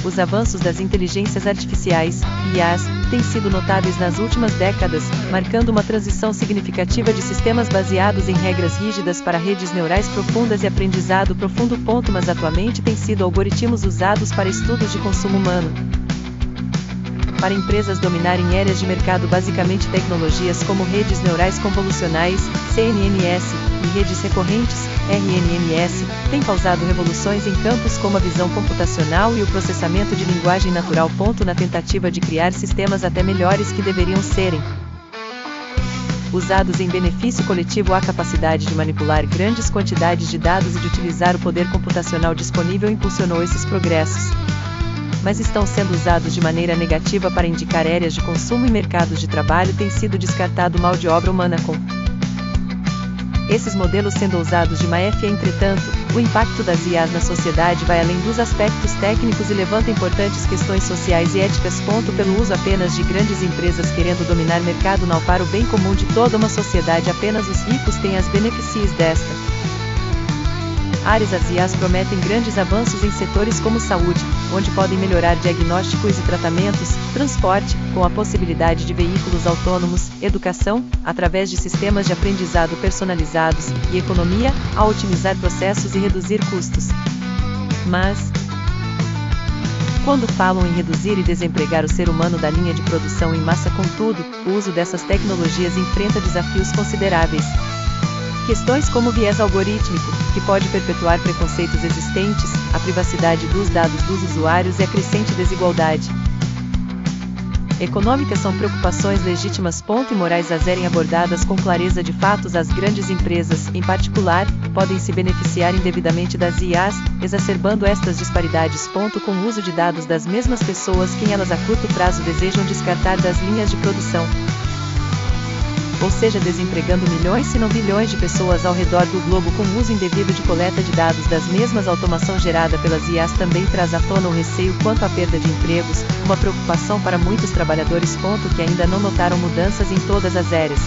Os avanços das inteligências artificiais, IAs, têm sido notáveis nas últimas décadas, marcando uma transição significativa de sistemas baseados em regras rígidas para redes neurais profundas e aprendizado profundo. Mas atualmente têm sido algoritmos usados para estudos de consumo humano. Para empresas dominarem áreas de mercado, basicamente tecnologias como redes neurais convolucionais, CNNS, e redes recorrentes, RNNS, têm causado revoluções em campos como a visão computacional e o processamento de linguagem natural. Na tentativa de criar sistemas até melhores que deveriam serem usados em benefício coletivo. A capacidade de manipular grandes quantidades de dados e de utilizar o poder computacional disponível impulsionou esses progressos, mas estão sendo usados de maneira negativa para indicar áreas de consumo e mercados de trabalho. Tem sido descartado mão de obra humana com esses modelos sendo usados de má-fé. Entretanto, o impacto das IAs na sociedade vai além dos aspectos técnicos e levanta importantes questões sociais e éticas. Pelo uso apenas de grandes empresas querendo dominar mercado não para o bem comum de toda uma sociedade. Apenas os ricos têm as benefícios desta áreas. As IAs prometem grandes avanços em setores como saúde, onde podem melhorar diagnósticos e tratamentos, transporte, com a possibilidade de veículos autônomos, educação, através de sistemas de aprendizado personalizados, e economia, ao otimizar processos e reduzir custos. Mas, quando falam em reduzir e desempregar o ser humano da linha de produção em massa, contudo, o uso dessas tecnologias enfrenta desafios consideráveis. Questões como o viés algorítmico, que pode perpetuar preconceitos existentes, a privacidade dos dados dos usuários e a crescente desigualdade econômica são preocupações legítimas. E morais a serem abordadas com clareza. De fato, as grandes empresas, em particular, podem se beneficiar indevidamente das IAs, exacerbando estas disparidades. Com o uso de dados das mesmas pessoas que elas a curto prazo desejam descartar das linhas de produção, ou seja, desempregando milhões se não bilhões de pessoas ao redor do globo com o uso indevido de coleta de dados das mesmas. A automação gerada pelas IAs também traz à tona o receio quanto à perda de empregos, uma preocupação para muitos trabalhadores. Que ainda não notaram mudanças em todas as áreas.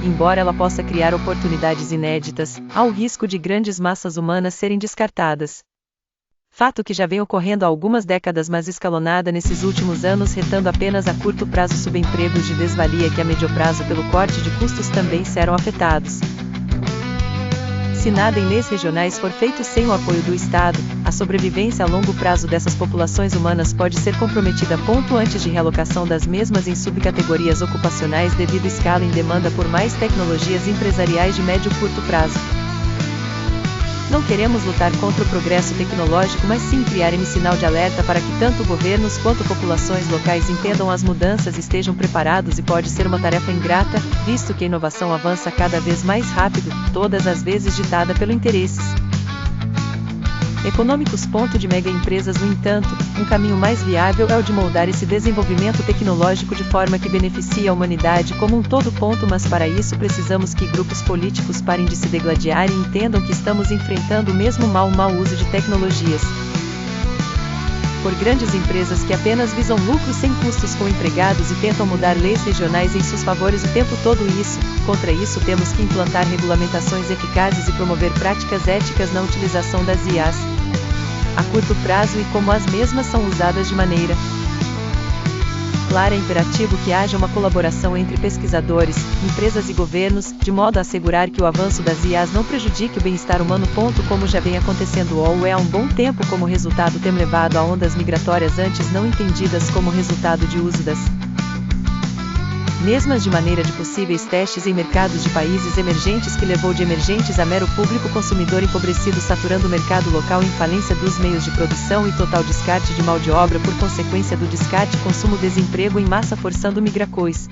Embora ela possa criar oportunidades inéditas, há o risco de grandes massas humanas serem descartadas. Fato que já vem ocorrendo há algumas décadas, mas escalonada nesses últimos anos, retando apenas a curto prazo subempregos de desvalia que a médio prazo pelo corte de custos também serão afetados. Se nada em leis regionais for feito sem o apoio do Estado, a sobrevivência a longo prazo dessas populações humanas pode ser comprometida. Antes de realocação das mesmas em subcategorias ocupacionais devido à escala em demanda por mais tecnologias empresariais de médio e curto prazo. Não queremos lutar contra o progresso tecnológico, mas sim criar sinal de alerta para que tanto governos quanto populações locais entendam as mudanças e estejam preparados. E pode ser uma tarefa ingrata, visto que a inovação avança cada vez mais rápido, todas as vezes ditada pelo interesses econômicos. De mega empresas. No entanto, um caminho mais viável é o de moldar esse desenvolvimento tecnológico de forma que beneficie a humanidade como um todo. Mas para isso precisamos que grupos políticos parem de se degladiar e entendam que estamos enfrentando o mesmo mau uso de tecnologias por grandes empresas que apenas visam lucro sem custos com empregados e tentam mudar leis regionais em seus favores o tempo todo. Contra isso temos que implantar regulamentações eficazes e promover práticas éticas na utilização das IAs a curto prazo e como as mesmas são usadas de maneira clara. É imperativo que haja uma colaboração entre pesquisadores, empresas e governos, de modo a assegurar que o avanço das IAs não prejudique o bem-estar humano. Como já vem acontecendo há um bom tempo, como resultado tem levado a ondas migratórias antes não entendidas como resultado de uso das mesmas de maneira de possíveis testes em mercados de países emergentes, que levou de emergentes a mero público consumidor empobrecido, saturando o mercado local em falência dos meios de produção e total descarte de mão de obra. Por consequência do descarte, consumo, desemprego em massa, forçando migrações.